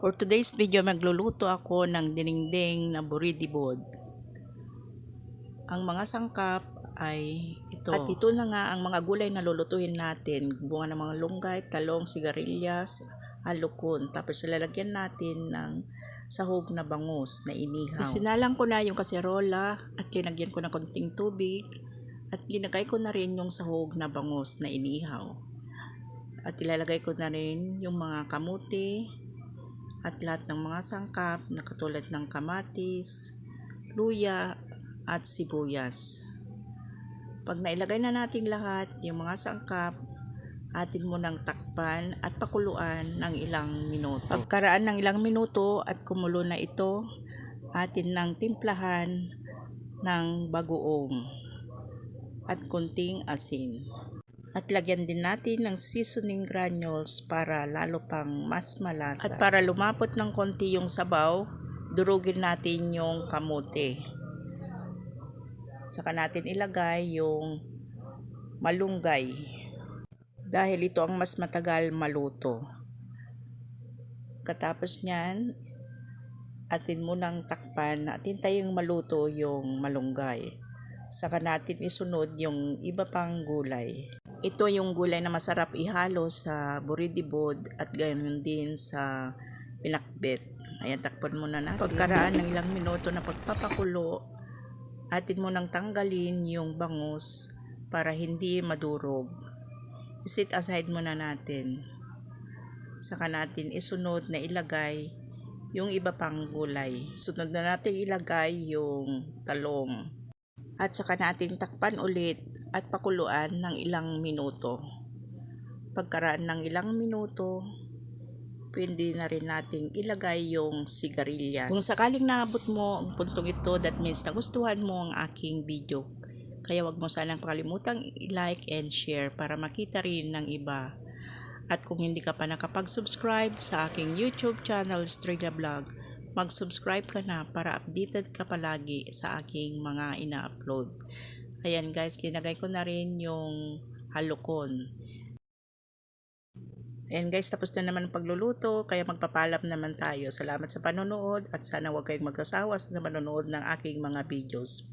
For today's video, magluluto ako ng dinengdeng na buridibod. Ang mga sangkap ay ito. At ito na nga ang mga gulay na lulutuin natin. Bunga ng mga lunggay, talong, sigarilyas, alukon. Tapos lalagyan natin ng sahog na bangus na inihaw. Isinalang ko na yung kaserola at linagyan ko ng konting tubig. At linagay ko na rin yung sahog na bangus na inihaw. At ilalagay ko na rin yung mga kamuti at lahat ng mga sangkap na katulad ng kamatis, luya at sibuyas. Pag nailagay na natin lahat yung mga sangkap, atin mo nang takpan at pakuluan ng ilang minuto. Pagkaraan ng ilang minuto at kumulo na ito, atin nang timplahan ng bagoong at kunting asin. At lagyan din natin ng seasoning granules para lalo pang mas malasa. At para lumapot ng konti yung sabaw, durugin natin yung kamote. Saka natin ilagay yung malunggay. Dahil ito ang mas matagal maluto. Katapos nyan, atin munang takpan at hintayong maluto yung malunggay. Saka natin isunod yung iba pang gulay. Ito yung gulay na masarap ihalo sa buridibod at gayon din sa pinakbet. Ayan, takpan muna natin. Pagkaraan ng ilang minuto na pagpapakulo, atin mo nang tanggalin yung bangus para hindi madurog. Isit aside muna natin. Saka natin isunod na ilagay yung iba pang gulay. Sunod na natin ilagay yung talong. At saka natin takpan ulit at pakuluan ng ilang minuto. Pagkaraan ng ilang minuto, pwede na rin nating ilagay yung sigarilyas. Kung sakaling naabot mo ang puntong ito, that means nagustuhan mo ang aking video. Kaya wag mo sanang pakalimutang i-like and share para makita rin ng iba. At kung hindi ka pa nakapag-subscribe sa aking YouTube channel, Estrella Vlog, mag-subscribe ka na para updated ka palagi sa aking mga ina-upload. Ayan guys, linagay ko na rin yung halukon. Ayan guys, tapos na naman ang pagluluto, kaya magpapaalam naman tayo. Salamat sa panonood at sana huwag kayong magsasawa sa panonood ng aking mga videos.